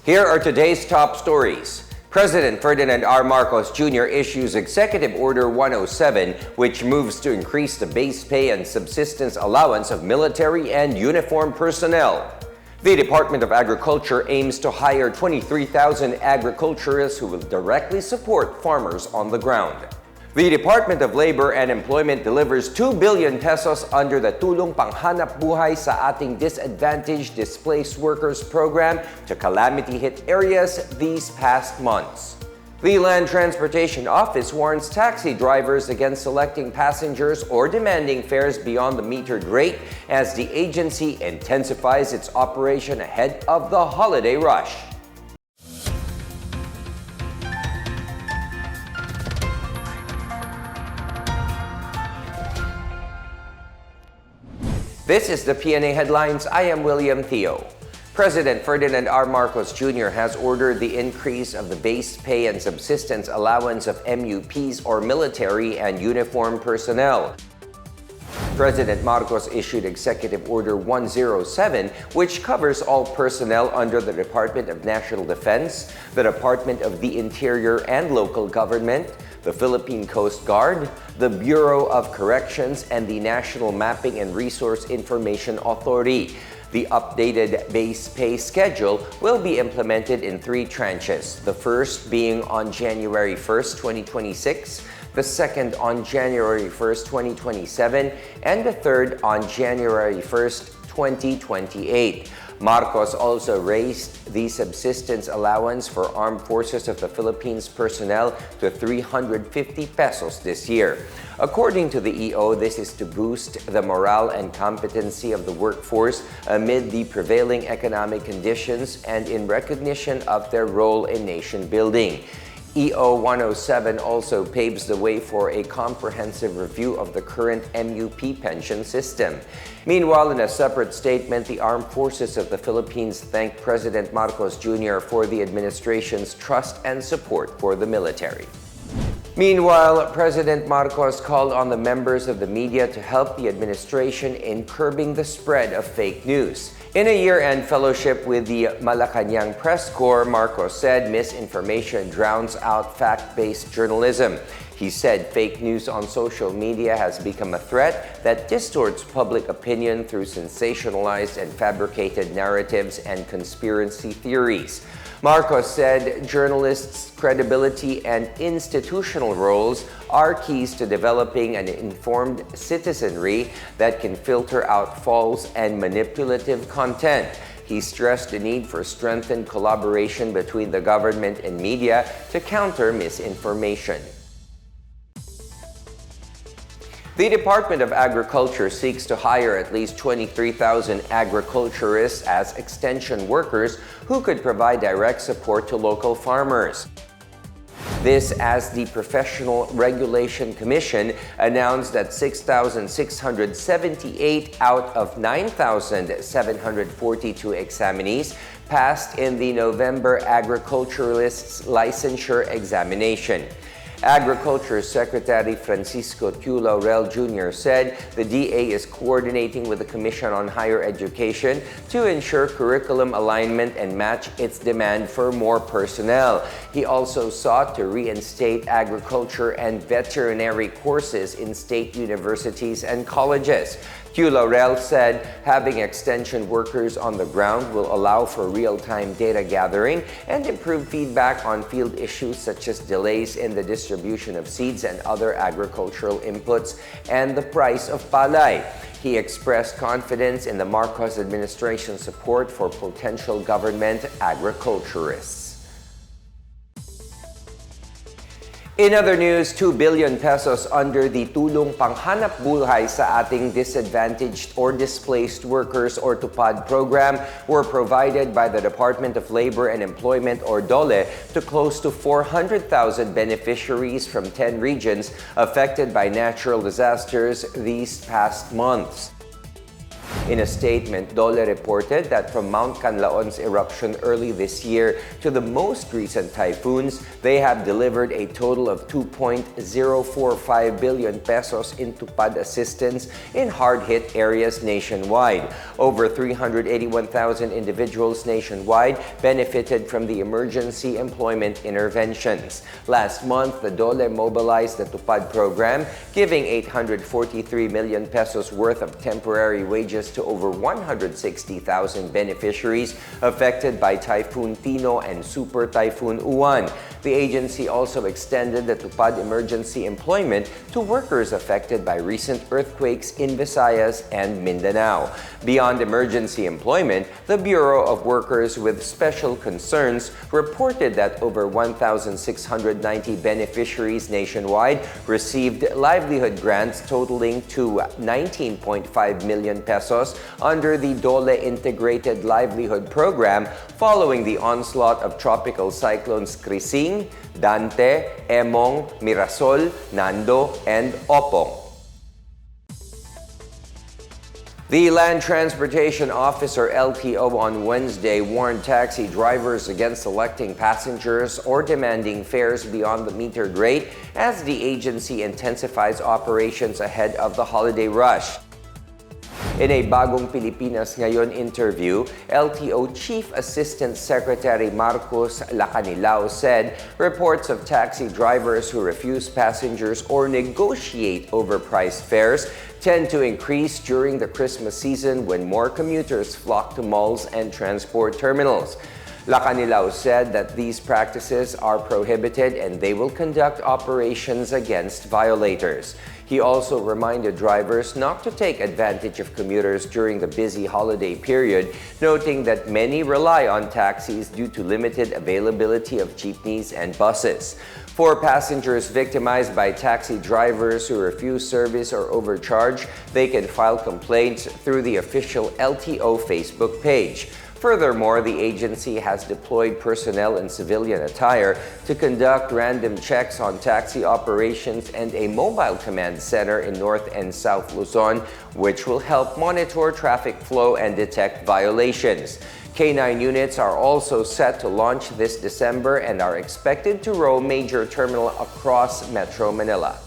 Here are today's top stories. President Ferdinand R. Marcos Jr. issues Executive Order 107, which moves to increase the base pay and subsistence allowance of military and uniformed personnel. The Department of Agriculture aims to hire 23,000 agriculturists who will directly support farmers on the ground. The Department of Labor and Employment delivers 2 billion pesos under the Tulong Panghanap Buhay sa Ating Disadvantaged Displaced Workers program to calamity-hit areas these past months. The Land Transportation Office warns taxi drivers against selecting passengers or demanding fares beyond the metered rate as the agency intensifies its operation ahead of the holiday rush. This is the Pna Headlines. I am William Theo. President Ferdinand R. Marcos Jr. has ordered the increase of the base pay and subsistence allowance of MUPs or military and uniformed personnel. President Marcos issued Executive Order 107, which covers all personnel under the Department of National Defense, the Department of the Interior and Local Government, the Philippine Coast Guard, the Bureau of Corrections, and the National Mapping and Resource Information Authority. The updated base pay schedule will be implemented in 3 tranches, the first being on January 1st, 2026, the second on January 1st, 2027, and the third on January 1st, 2028. Marcos also raised the subsistence allowance for Armed Forces of the Philippines personnel to 350 pesos this year. According to the EO, this is to boost the morale and competency of the workforce amid the prevailing economic conditions and in recognition of their role in nation building. EO 107 also paves the way for a comprehensive review of the current MUP pension system. Meanwhile, in a separate statement, the Armed Forces of the Philippines thanked President Marcos Jr. for the administration's trust and support for the military. Meanwhile, President Marcos called on the members of the media to help the administration in curbing the spread of fake news. In a year-end fellowship with the Malacanang Press Corps, Marcos said misinformation drowns out fact-based journalism. He said fake news on social media has become a threat that distorts public opinion through sensationalized and fabricated narratives and conspiracy theories. Marcos said journalists' credibility and institutional roles are keys to developing an informed citizenry that can filter out false and manipulative content. He stressed the need for strengthened collaboration between the government and media to counter misinformation. The Department of Agriculture seeks to hire at least 23,000 agriculturists as extension workers who could provide direct support to local farmers. This as the Professional Regulation Commission announced that 6,678 out of 9,742 examinees passed in the November Agriculturists Licensure Examination. Agriculture Secretary Francisco Q. Laurel Jr. said the DA is coordinating with the Commission on Higher Education to ensure curriculum alignment and match its demand for more personnel. He also sought to reinstate agriculture and veterinary courses in state universities and colleges. Q. Laurel said having extension workers on the ground will allow for real-time data gathering and improve feedback on field issues such as delays in the distribution of seeds and other agricultural inputs and the price of palay. He expressed confidence in the Marcos administration's support for potential government agriculturists. In other news, 2 billion pesos under the Tulong Panghanap Buhay sa Ating Disadvantaged or Displaced Workers or TUPAD program were provided by the Department of Labor and Employment or DOLE to close to 400,000 beneficiaries from 10 regions affected by natural disasters these past months. In a statement, DOLE reported that from Mount Canlaon's eruption early this year to the most recent typhoons, they have delivered a total of 2.045 billion pesos in TUPAD assistance in hard-hit areas nationwide. Over 381,000 individuals nationwide benefited from the emergency employment interventions. Last month, the DOLE mobilized the TUPAD program, giving 843 million pesos worth of temporary wages to over 160,000 beneficiaries affected by Typhoon Tino and Super Typhoon Uwan. The agency also extended the TUPAD emergency employment to workers affected by recent earthquakes in Visayas and Mindanao. Beyond emergency employment, the Bureau of Workers with Special Concerns reported that over 1,690 beneficiaries nationwide received livelihood grants totaling to 19.5 million pesos under the DOLE Integrated Livelihood Program following the onslaught of tropical cyclones Crising, Dante, Emong, Mirasol, Nando, and Opong. The Land Transportation Office or LTO on Wednesday warned taxi drivers against selecting passengers or demanding fares beyond the metered rate as the agency intensifies operations ahead of the holiday rush. In a Bagong Pilipinas Ngayon interview, LTO Chief Assistant Secretary Marcos Lacanilao said reports of taxi drivers who refuse passengers or negotiate overpriced fares tend to increase during the Christmas season when more commuters flock to malls and transport terminals. Lacanilao said that these practices are prohibited and they will conduct operations against violators. He also reminded drivers not to take advantage of commuters during the busy holiday period, noting that many rely on taxis due to limited availability of jeepneys and buses. For passengers victimized by taxi drivers who refuse service or overcharge, they can file complaints through the official LTO Facebook page. Furthermore, the agency has deployed personnel in civilian attire to conduct random checks on taxi operations and a mobile command center in North and South Luzon, which will help monitor traffic flow and detect violations. K9 units are also set to launch this December and are expected to roam major terminals across Metro Manila.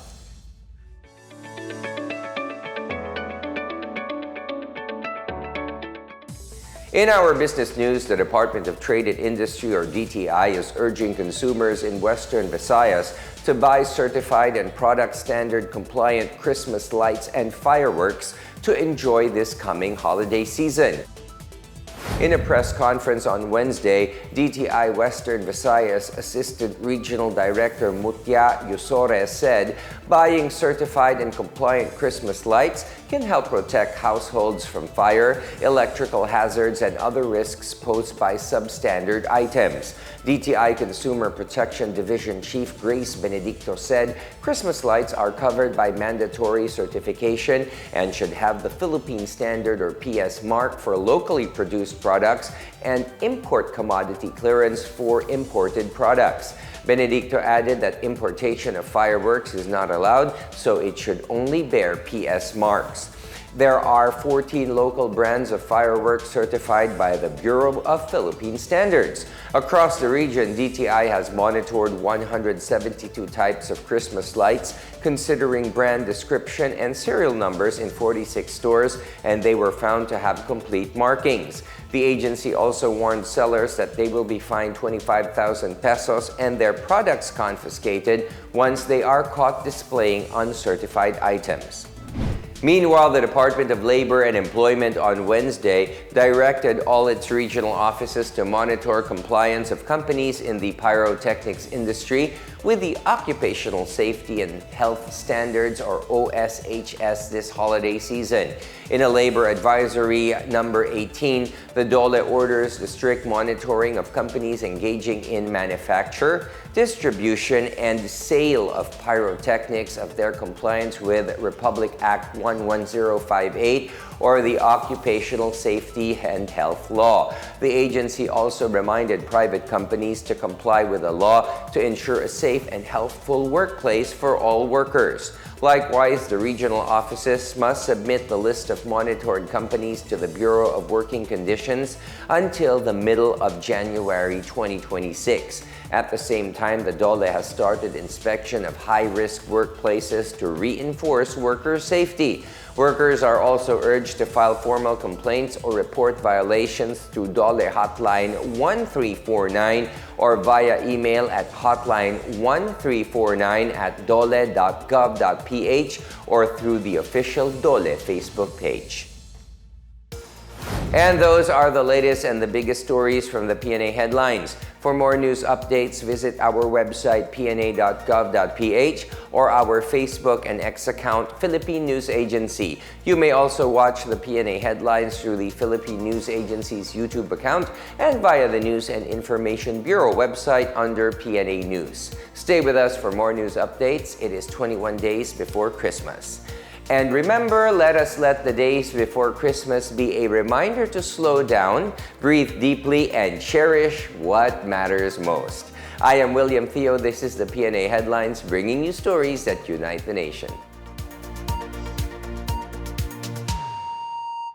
In our business news, the Department of Trade and Industry or DTI is urging consumers in Western Visayas to buy certified and product standard compliant Christmas lights and fireworks to enjoy this coming holiday season. In a press conference on Wednesday, DTI Western Visayas Assistant Regional Director Mutya Yusore said buying certified and compliant Christmas lights can help protect households from fire, electrical hazards, and other risks posed by substandard items. DTI Consumer Protection Division Chief Grace Benedicto said Christmas lights are covered by mandatory certification and should have the Philippine Standard or PS mark for locally produced products and import commodity clearance for imported products. Benedicto added that importation of fireworks is not allowed, so it should only bear PS marks. There are 14 local brands of fireworks certified by the Bureau of Philippine Standards. Across the region, DTI has monitored 172 types of Christmas lights, considering brand description and serial numbers in 46 stores, and they were found to have complete markings. The agency also warned sellers that they will be fined 25,000 pesos and their products confiscated once they are caught displaying uncertified items. Meanwhile, the Department of Labor and Employment on Wednesday directed all its regional offices to monitor compliance of companies in the pyrotechnics industry with the Occupational Safety and Health Standards or OSHS this holiday season. In a labor advisory number 18, the DOLE orders the strict monitoring of companies engaging in manufacture, distribution, and sale of pyrotechnics of their compliance with Republic Act 11058 or the Occupational Safety and Health Law. The agency also reminded private companies to comply with the law to ensure a safe and healthful workplace for all workers. Likewise, the regional offices must submit the list of monitored companies to the Bureau of Working Conditions until the middle of January 2026. At the same time, the DOLE has started inspection of high-risk workplaces to reinforce worker safety. Workers are also urged to file formal complaints or report violations through DOLE Hotline 1349 or via email at hotline1349@dole.gov.ph or through the official DOLE Facebook page. And those are the latest and the biggest stories from the Pna Headlines. For more news updates, visit our website pna.gov.ph or our Facebook and X account, Philippine News Agency. You may also watch the Pna Headlines through the Philippine News Agency's YouTube account and via the News and Information Bureau website under PNA News. Stay with us for more news updates. It is 21 days before Christmas. And remember, let us let the days before Christmas be a reminder to slow down, breathe deeply, and cherish what matters most. I am William Theo. This is the Pna Headlines, bringing you stories that unite the nation.